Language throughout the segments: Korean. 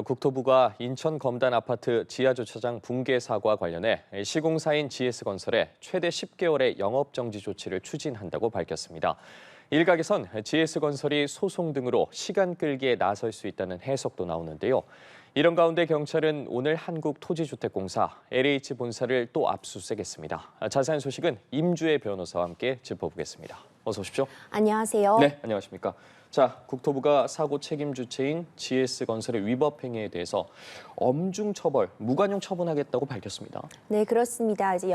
국토부가 인천 검단 아파트 지하주차장 붕괴 사고와 관련해 시공사인 GS건설에 최대 10개월의 영업정지 조치를 추진한다고 밝혔습니다. 일각에선 GS건설이 소송 등으로 시간 끌기에 나설 수 있다는 해석도 나오는데요. 이런 가운데 경찰은 오늘 한국토지주택공사 LH 본사를 또 압수수색했습니다. 자세한 소식은 임주혜 변호사와 함께 짚어보겠습니다. 어서 오십시오. 안녕하세요. 네, 안녕하십니까. 자, 국토부가 사고 책임 주체인 GS건설의 위법 행위에 대해서 엄중 처벌, 무관용 처분하겠다고 밝혔습니다. 네, 그렇습니다. 이제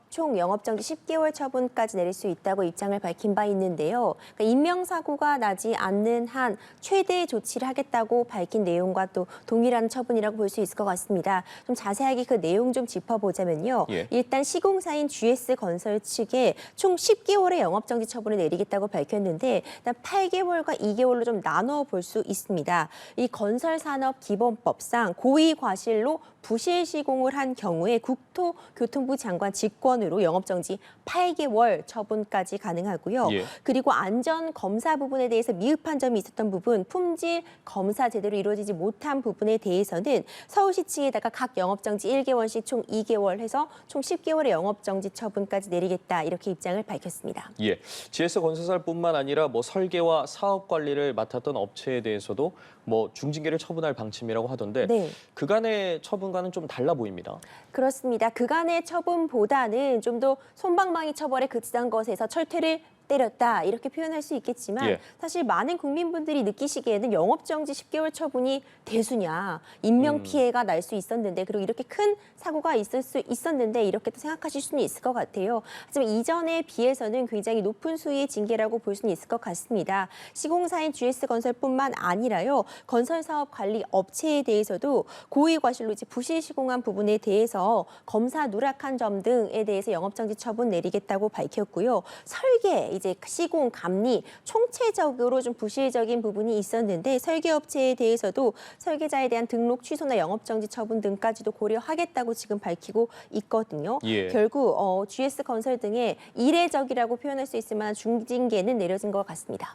총 영업정지 10개월 처분까지 내릴 수 있다고 입장을 밝힌 바 있는데요. 그러니까 인명사고가 나지 않는 한 최대 조치를 하겠다고 밝힌 내용과 또 동일한 처분이라고 볼 수 있을 것 같습니다. 좀 자세하게 그 내용 좀 짚어보자면요. 일단 시공사인 GS건설 측에 총 10개월의 영업정지 처분을 내리겠다고 밝혔는데 일단 8개월과 2개월로 좀 나눠 볼 수 있습니다. 이 건설산업기본법상 고의과실로 부실 시공을 한 경우에 국토교통부 장관 직권으로 영업정지 8개월 처분까지 가능하고요. 그리고 안전검사 부분에 대해서 미흡한 점이 있었던 부분, 품질 검사 제대로 이루어지지 못한 부분에 대해서는 서울시 측에다가 각 영업정지 1개월씩 총 2개월 해서 총 10개월의 영업정지 처분까지 내리겠다 이렇게 입장을 밝혔습니다. GS건설뿐만 아니라 설계와 사업 관리를 맡았던 업체에 대해서도 중징계를 처분할 방침이라고 하던데 그간의 처분과는 좀 달라 보입니다. 그렇습니다. 그간의 처분보다는 좀 더 솜방망이 처벌에 그치던 것에서 철퇴를 때렸다 이렇게 표현할 수 있겠지만 사실 많은 국민분들이 느끼시기에는 영업정지 10개월 처분이 대수냐, 인명피해가 날 수 있었는데 그리고 이렇게 큰 사고가 있을 수 있었는데 이렇게 또 생각하실 수는 있을 것 같아요. 하지만 이전에 비해서는 굉장히 높은 수위의 징계라고 볼 수는 있을 것 같습니다. 시공사인 GS건설뿐만 아니라요. 건설사업 관리 업체에 대해서도 고의과실로 이제 부실 시공한 부분에 대해서 검사 누락한 점 등에 대해서 영업정지 처분 내리겠다고 밝혔고요. 설계, 이제 시공, 감리, 총체적으로 좀 부실적인 부분이 있었는데 설계업체에 대해서도 설계자에 대한 등록 취소나 영업정지 처분 등까지도 고려하겠다고 지금 밝히고 있거든요. 결국 GS건설 등의 이례적이라고 표현할 수 있을 만한 중징계는 내려진 것 같습니다.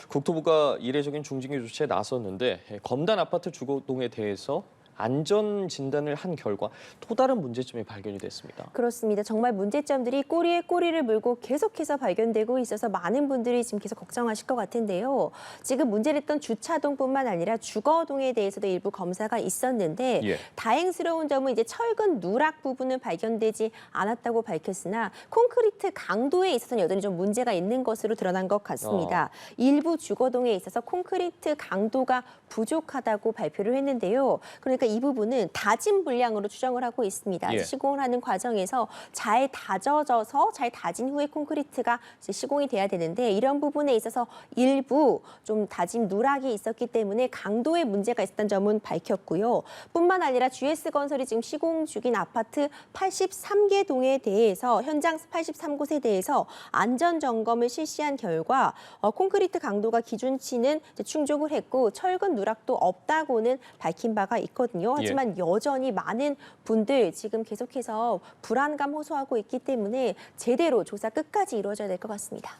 국토부가 이례적인 중징계 조치에 나섰는데 검단 아파트 주거동에 대해서 안전 진단을 한 결과 또 다른 문제점이 발견이 됐습니다. 그렇습니다. 정말 문제점들이 꼬리에 꼬리를 물고 계속해서 발견되고 있어서 많은 분들이 지금 계속 걱정하실 것 같은데요. 지금 문제됐던 주차동뿐만 아니라 주거동에 대해서도 일부 검사가 있었는데 다행스러운 점은 이제 철근 누락 부분은 발견되지 않았다고 밝혔으나 콘크리트 강도에 있어서는 여전히 좀 문제가 있는 것으로 드러난 것 같습니다. 일부 주거동에 있어서 콘크리트 강도가 부족하다고 발표를 했는데요. 그러니까 이 부분은 다진 분량으로 추정을 하고 있습니다. 시공을 하는 과정에서 잘 다져져서 잘 다진 후에 콘크리트가 이제 시공이 돼야 되는데 이런 부분에 있어서 일부 좀 다짐 누락이 있었기 때문에 강도에 문제가 있었던 점은 밝혔고요. 뿐만 아니라 GS건설이 지금 시공 중인 아파트 83개 동에 대해서 현장 83곳에 대해서 안전 점검을 실시한 결과 콘크리트 강도가 기준치는 충족을 했고 철근 누락도 없다고는 밝힌 바가 있거든요. 하지만 여전히 많은 분들 지금 계속해서 불안감 호소하고 있기 때문에 제대로 조사 끝까지 이루어져야 될 것 같습니다.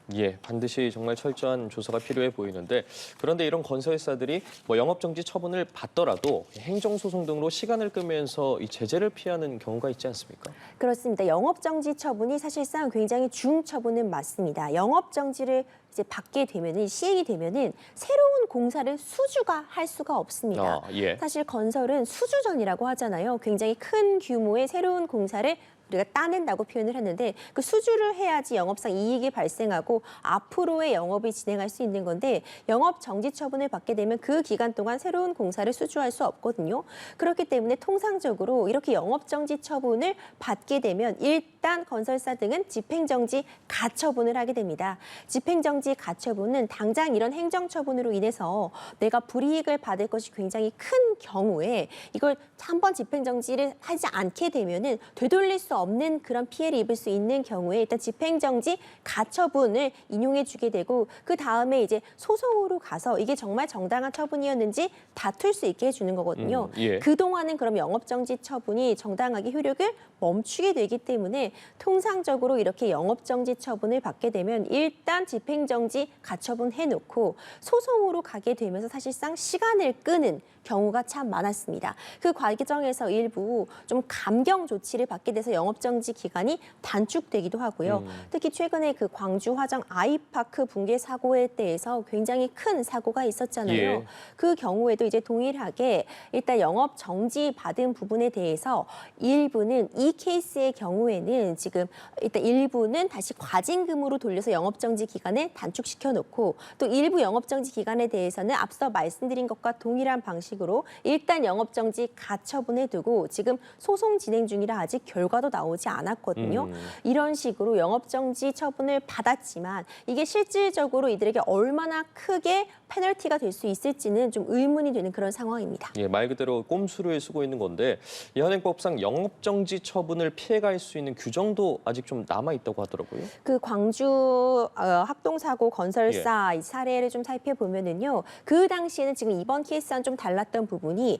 반드시 정말 철저한 조사가 필요해 보이는데 그런데 이런 건설사들이 영업정지 처분을 받더라도 행정소송 등으로 시간을 끄면서 이 제재를 피하는 경우가 있지 않습니까? 그렇습니다. 영업정지 처분이 사실상 굉장히 중처분은 맞습니다. 영업정지를 이제 받게 되면은 시행이 되면은 새로운 공사를 수주가 할 수가 없습니다. 사실 건설은 수주전이라고 하잖아요. 굉장히 큰 규모의 새로운 공사를 우리가 따낸다고 표현을 했는데 그 수주를 해야지 영업상 이익이 발생하고 앞으로의 영업이 진행할 수 있는 건데 영업 정지 처분을 받게 되면 그 기간 동안 새로운 공사를 수주할 수 없거든요. 그렇기 때문에 통상적으로 이렇게 영업 정지 처분을 받게 되면 일단 건설사 등은 집행정지 가처분을 하게 됩니다. 집행정지 가처분은 당장 이런 행정처분으로 인해서 내가 불이익을 받을 것이 굉장히 큰 경우에 이걸 한번 집행정지를 하지 않게 되면은 되돌릴 수 없는 그런 피해를 입을 수 있는 경우에 일단 집행정지 가처분을 인용해주게 되고 그 다음에 이제 소송으로 가서 이게 정말 정당한 처분이었는지 다툴 수 있게 해주는 거거든요. 그동안은 그럼 영업정지 처분이 정당하게 효력을 멈추게 되기 때문에 통상적으로 이렇게 영업정지 처분을 받게 되면 일단 집행정지 가처분 해놓고 소송으로 가게 되면서 사실상 시간을 끄는 경우가 참 많았습니다. 그 과정에서 일부 좀 감경 조치를 받게 돼서 영업정지 기간이 단축되기도 하고요. 특히 최근에 그 광주 화정 아이파크 붕괴 사고에 대해서 굉장히 큰 사고가 있었잖아요. 예. 그 경우에도 이제 동일하게 일단 영업 정지 받은 부분에 대해서 일부는 이 케이스의 경우에는 지금 일단 일부는 다시 과징금으로 돌려서 영업 정지 기간을 단축시켜 놓고 또 일부 영업 정지 기간에 대해서는 앞서 말씀드린 것과 동일한 방식으로 일단 영업 정지 가처분해 두고 지금 소송 진행 중이라 아직 결과도 나오지 않았거든요. 이런 식으로 영업 정지 처분을 받았지만 이게 실질적으로 이들에게 얼마나 크게 페널티가 될 수 있을지는 좀 의문이 되는 그런 상황입니다. 예, 말 그대로 꼼수를 쓰고 있는 건데 이 현행법상 영업정지 처분을 피해갈 수 있는 규정도 아직 좀 남아 있다고 하더라고요. 그 광주 학동사고 건설사 이 사례를 좀 살펴보면은요. 그 당시에는 지금 이번 케이스와는 좀 달랐던 부분이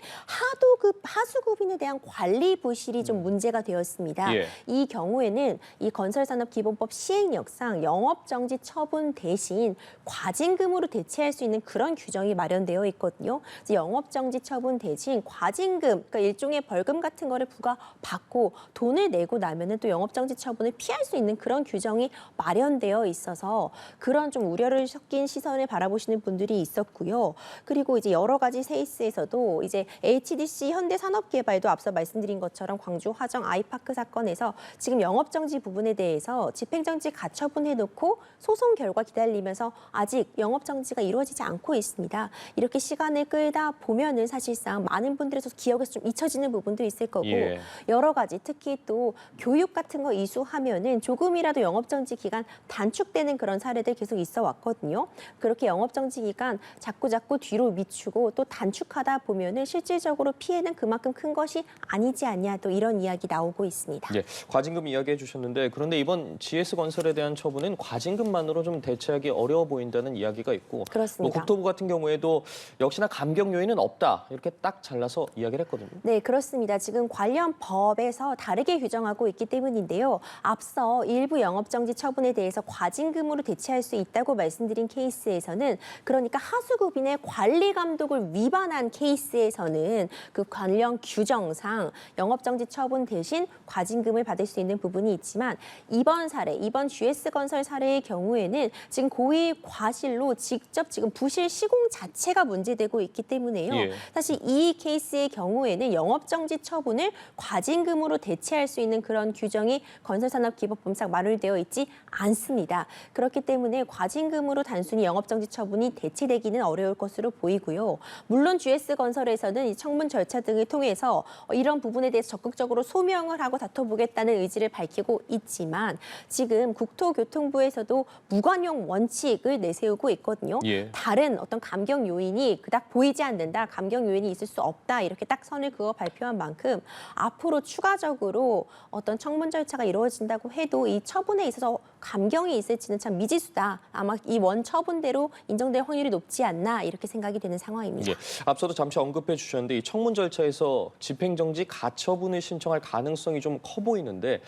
하수급인에 대한 관리 부실이 좀 문제가 되었습니다. 예. 이 경우에는 이 건설산업기본법 시행령상 영업정지 처분 대신 과징금으로 대체할 수 있는 그런 규정이 마련되어 있거든요. 이제 영업정지 처분 대신 과징금, 그러니까 일종의 벌금 같은 거를 부과받고 돈을 내고 나면은 또 영업정지 처분을 피할 수 있는 그런 규정이 마련되어 있어서 그런 좀 우려를 섞인 시선을 바라보시는 분들이 있었고요. 그리고 이제 여러 가지 케이스에서도 이제 HDC 현대산업개발도 앞서 말씀드린 것처럼 광주 화정 아이파크 사건에서 지금 영업정지 부분에 대해서 집행정지 가처분해놓고 소송 결과 기다리면서 아직 영업정지가 이루어지지 않고 있습니다. 이렇게 시간을 끌다 보면은 사실상 많은 분들에서 기억에서 좀 잊혀지는 부분도 있을 거고 예. 여러 가지 특히 또 교육 같은 거 이수하면은 조금이라도 영업정지 기간 단축되는 그런 사례들 계속 있어 왔거든요. 그렇게 영업정지 기간 자꾸 뒤로 미추고 또 단축하다 보면은 실질적으로 피해는 그만큼 큰 것이 아니지 않냐 또 이런 이야기 나오고 있습니다. 예, 과징금 이야기해 주셨는데 그런데 이번 GS건설에 대한 처분은 과징금만으로 좀 대체하기 어려워 보인다는 이야기가 있고 그렇습니다. 국토부 같은 경우에도 역시나 감경 요인은 없다 이렇게 딱 잘라서 이야기를 했거든요. 네, 그렇습니다. 지금 관련 법에서 다르게 규정하고 있기 때문인데요. 앞서 일부 영업정지 처분에 대해서 과징금으로 대체할 수 있다고 말씀드린 케이스에서는 그러니까 하수급인의 관리 감독을 위반한 케이스에서는 그 관련 규정상 영업정지 처분 대신 과징금을 받을 수 있는 부분이 있지만 이번 사례, 이번 GS건설 사례의 경우에는 지금 고의 과실로 직접 지금 부실 시공 자체가 문제되고 있기 때문에요. 예. 사실 이 케이스의 경우에는 영업정지 처분을 과징금으로 대체할 수 있는 그런 규정이 건설산업기본법상 마련되어 있지 않습니다. 그렇기 때문에 과징금으로 단순히 영업정지 처분이 대체되기는 어려울 것으로 보이고요. 물론 GS건설에서는 이 청문 절차 등을 통해서 이런 부분에 대해서 적극적으로 소명을 하고 다퉈보겠다는 의지를 밝히고 있지만 지금 국토교통부에서도 무관용 원칙을 내세우고 있거든요. 예. 다른 어떤 감경 요인이 그닥 보이지 않는다, 감경 요인이 있을 수 없다 이렇게 딱 선을 그어 발표한 만큼 앞으로 추가적으로 어떤 청문 절차가 이루어진다고 해도 이 처분에 있어서 감경이 있을지는 참 미지수다. 아마 이 원 처분대로 인정될 확률이 높지 않나 이렇게 생각이 되는 상황입니다. 예, 앞서도 잠시 언급해 주셨는데 이 청문 절차에서 집행정지 가처분을 신청할 가능성이 좀 커 보이는데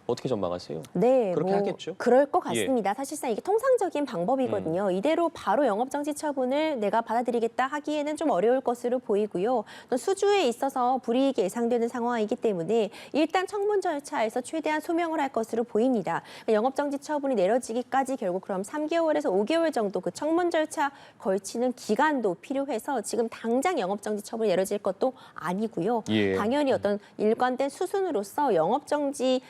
어떻게 전망하세요? 네, 그렇게 하겠죠? 그럴 것 같습니다. 사실상 이게 통상적인 방법이거든요. 이대로 바로 영업정지 처분을 내가 받아들이겠다 하기에는 좀 어려울 것으로 보이고요. 또 수주에 있어서 불이익이 예상되는 상황이기 때문에 일단 청문 절차에서 최대한 소명을 할 것으로 보입니다. 영업정지 처분이 내려지기까지 결국 그럼 3개월에서 5개월 정도 그 청문 절차 걸치는 기간도 필요해서 지금 당장 영업정지 처분이 내려질 것도 아니고요. 예. 당연히 어떤 일관된 수순으로서 영업정지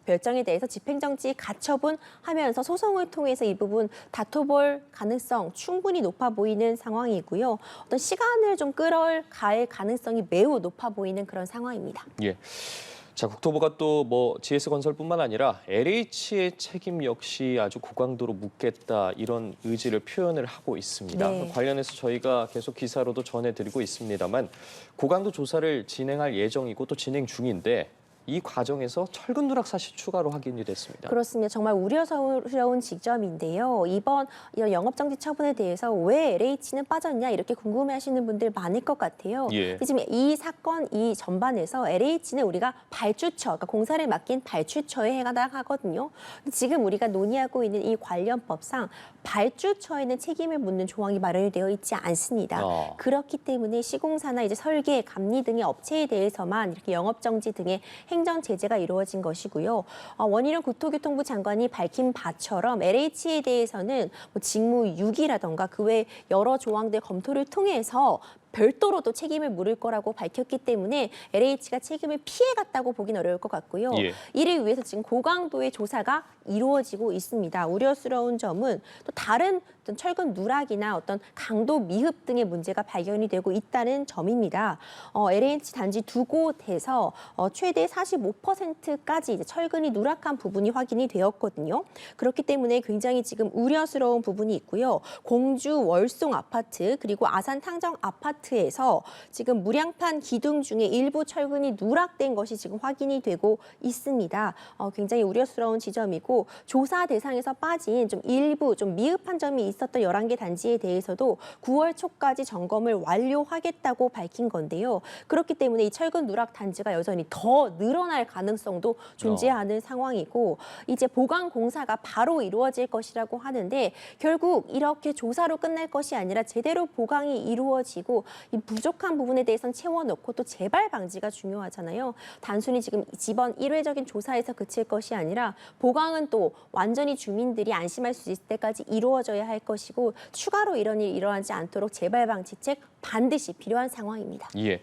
결정에 대해서 집행정지 가처분하면서 소송을 통해서 이 부분 다퉈볼 가능성 충분히 높아 보이는 상황이고요. 어떤 시간을 좀 끌어갈 가능성이 매우 높아 보이는 그런 상황입니다. 예. 자, 국토부가 또 뭐 GS건설뿐만 아니라 LH의 책임 역시 아주 고강도로 묻겠다 이런 의지를 표현을 하고 있습니다. 네. 관련해서 저희가 계속 기사로도 전해드리고 있습니다만 고강도 조사를 진행할 예정이고 또 진행 중인데 이 과정에서 철근 누락 사실 추가로 확인이 됐습니다. 그렇습니다. 정말 우려스러운 지점인데요. 이번 이런 영업정지 처분에 대해서 왜 LH는 빠졌냐 이렇게 궁금해하시는 분들 많을 것 같아요. 예. 지금 이 사건 이 전반에서 LH는 우리가 발주처, 그러니까 공사를 맡긴 발주처에 해당하거든요. 지금 우리가 논의하고 있는 이 관련법상 발주처에는 책임을 묻는 조항이 마련이 되어 있지 않습니다. 그렇기 때문에 시공사나 이제 설계, 감리 등의 업체에 대해서만 이렇게 영업정지 등의 행정 제재가 이루어진 것이고요. 원희룡 국토교통부 장관이 밝힌 바처럼 LH에 대해서는 뭐 직무유기라던가 그 외 여러 조항들 검토를 통해서 별도로도 책임을 물을 거라고 밝혔기 때문에 LH가 책임을 피해갔다고 보긴 어려울 것 같고요. 예. 이를 위해서 지금 고강도의 조사가 이루어지고 있습니다. 우려스러운 점은 또 다른 어떤 철근 누락이나 어떤 강도 미흡 등의 문제가 발견이 되고 있다는 점입니다. LH 단지 두 곳에서 최대 45%까지 이제 철근이 누락한 부분이 확인이 되었거든요. 그렇기 때문에 굉장히 지금 우려스러운 부분이 있고요. 공주 월송 아파트 그리고 아산 탕정 아파트에서 지금 무량판 기둥 중에 일부 철근이 누락된 것이 지금 확인이 되고 있습니다. 굉장히 우려스러운 지점이고 조사 대상에서 빠진 좀 일부 좀 미흡한 점이 있었던 11개 단지에 대해서도 9월 초까지 점검을 완료하겠다고 밝힌 건데요. 그렇기 때문에 이 철근 누락 단지가 여전히 더 늘어날 가능성도 존재하는 상황이고 이제 보강 공사가 바로 이루어질 것이라고 하는데 결국 이렇게 조사로 끝날 것이 아니라 제대로 보강이 이루어지고 이 부족한 부분에 대해서는 채워넣고 또 재발 방지가 중요하잖아요. 단순히 지금 이번 1회적인 조사에서 그칠 것이 아니라 보강은 또 완전히 주민들이 안심할 수 있을 때까지 이루어져야 할 것이고 추가로 이런 일이 일어나지 않도록 재발 방지책 반드시 필요한 상황입니다. 예,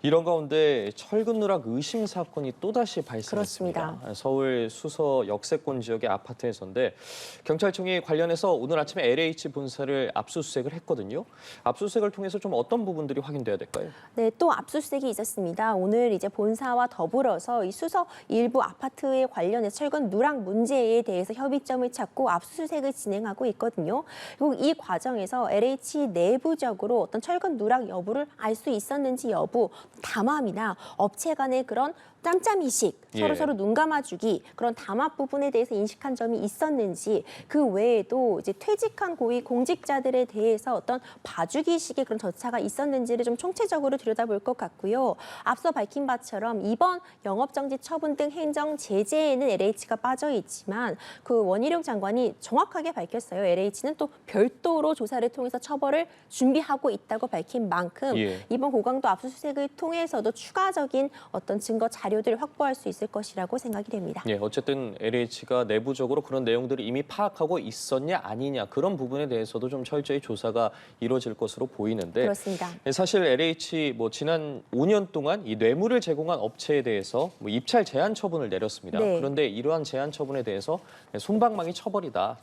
이런 가운데 철근 누락 의심 사건이 또다시 발생했습니다. 그렇습니다. 서울 수서 역세권 지역의 아파트에서인데 경찰청이 관련해서 오늘 아침에 LH 본사를 압수수색을 했거든요. 압수수색을 통해서 좀 어떤 부분들이 확인돼야 될까요? 네, 또 압수수색이 있었습니다. 오늘 이제 본사와 더불어서 이 수서 일부 아파트에 관련해 철근 누락 문제에 대해서 협의점을 찾고 압수수색을 진행하고 있거든요. 그리고 이 과정에서 LH 내부적으로 어떤 철근 누락 여부를 알 수 있었는지 여부, 담합이나 업체 간의 그런 짬짬이식, 서로 눈 감아주기, 그런 담합 부분에 대해서 인식한 점이 있었는지, 그 외에도 이제 퇴직한 고위 공직자들에 대해서 어떤 봐주기식의 그런 절차가 있었는지를 좀 총체적으로 들여다볼 것 같고요. 앞서 밝힌 바처럼 이번 영업정지 처분 등 행정 제재에는 LH가 빠져 있지만 그 원희룡 장관이 정확하게 밝혔어요. LH는 또 별도로 조사를 통해서 처벌을 준비하고 있다고 밝힌 만큼 이번 고강도 압수수색을 통해서도 추가적인 어떤 증거 자료들을 확보할 수 있을 것이라고 생각이 됩니다. 예, 어쨌든 LH가 내부적으로 그런 내용들을 이미 파악하고 있었냐 아니냐 그런 부분에 대해서도 좀 철저히 조사가 이루어질 것으로 보이는데 그렇습니다. 사실 LH 지난 5년 동안 이 뇌물을 제공한 업체에 대해서 입찰 제한 처분을 내렸습니다. 네. 그런데 이러한 제한 처분에 대해서 솜방망이 처분이다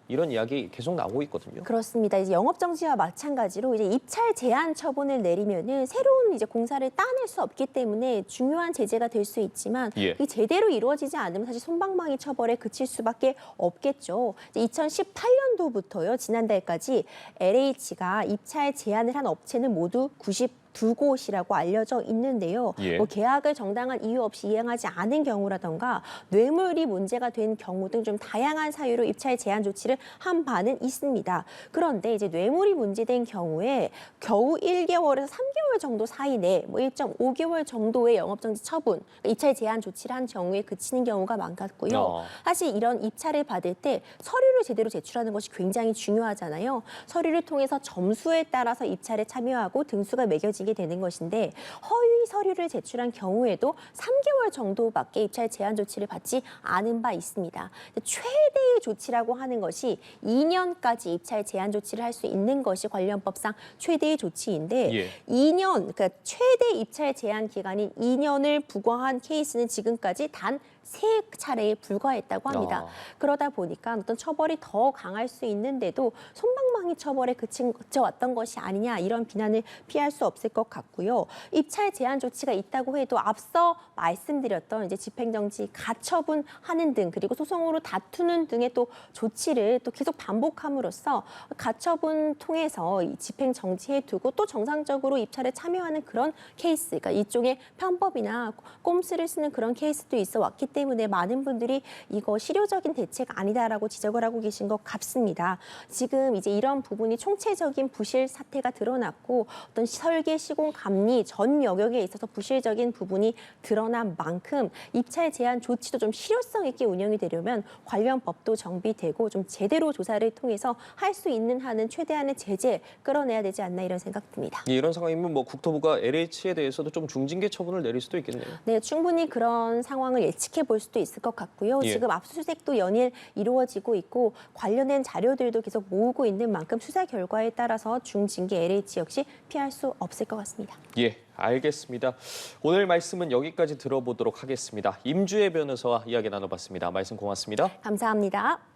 이런 이야기 계속 나오고 있거든요. 그렇습니다. 이제 영업정지와 마찬가지로 이제 입찰 제한 처분을 내리면은 새로운 이제 공사를 따낼 수 없기 때문에 중요한 제재가 될 수 있지만 이 제대로 이루어지지 않으면 사실 솜방망이 처벌에 그칠 수밖에 없겠죠. 2018년도부터요 지난달까지 LH가 입찰 제한을 한 업체는 모두 92곳이라고 알려져 있는데요. 뭐 계약을 정당한 이유 없이 이행하지 않은 경우라던가 뇌물이 문제가 된 경우 등 좀 다양한 사유로 입찰 제한 조치를 한 바는 있습니다. 그런데 이제 뇌물이 문제된 경우에 겨우 1개월에서 3개월 정도 사이 내에 1.5개월 정도의 영업정지 처분, 입찰 제한 조치를 한 경우에 그치는 경우가 많았고요. 사실 이런 입찰을 받을 때 서류를 제대로 제출하는 것이 굉장히 중요하잖아요. 서류를 통해서 점수에 따라서 입찰에 참여하고 등수가 매겨지게 되는 것인데 허위 서류를 제출한 경우에도 3개월 정도밖에 입찰 제한 조치를 받지 않은 바 있습니다. 최대의 조치라고 하는 것이 2년까지 입찰 제한 조치를 할 수 있는 것이 관련법상 최대의 조치인데 2년, 그러니까 최대 입찰 제한 기간인 2년을 부과한 케이스는 지금까지 단 3차례에 불과했다고 합니다. 그러다 보니까 어떤 처벌이 더 강할 수 있는데도 솜방망이 처벌에 그쳐왔던 것이 아니냐 이런 비난을 피할 수 없을 것 같고요. 입찰 제한 조치가 있다고 해도 앞서 말씀드렸던 이제 집행정지, 가처분하는 등 그리고 소송으로 다투는 등의 또 조치를 또 계속 반복함으로써 가처분 통해서 이 집행 정지해 두고 또 정상적으로 입찰에 참여하는 그런 케이스, 그러니까 이쪽에 편법이나 꼼수를 쓰는 그런 케이스도 있어 왔기 때문에 많은 분들이 이거 실효적인 대책 아니다라고 지적을 하고 계신 것 같습니다. 지금 이제 이런 부분이 총체적인 부실 사태가 드러났고 어떤 설계, 시공, 감리 전 영역에 있어서 부실적인 부분이 드러난 만큼 입찰 제한 조치도 좀 실효성 있게 운영이 되려면 관련 법도 정비되고 좀 제대로 조사를 통해서 할 수 있는 한은 최대한의 제재 끌어내야 되지 않나 이런 생각 듭니다. 예, 이런 상황이면 뭐 국토부가 LH에 대해서도 좀 중징계 처분을 내릴 수도 있겠네요. 네, 충분히 그런 상황을 예측해 볼 수도 있을 것 같고요. 예. 지금 압수수색도 연일 이루어지고 있고 관련된 자료들도 계속 모으고 있는 만큼 수사 결과에 따라서 중징계 LH 역시 피할 수 없을 것 같습니다. 예, 알겠습니다. 오늘 말씀은 여기까지 들어보도록 하겠습니다. 임주혜 변호사와 이야기 나눠봤습니다. 말씀 고맙습니다. 감사합니다.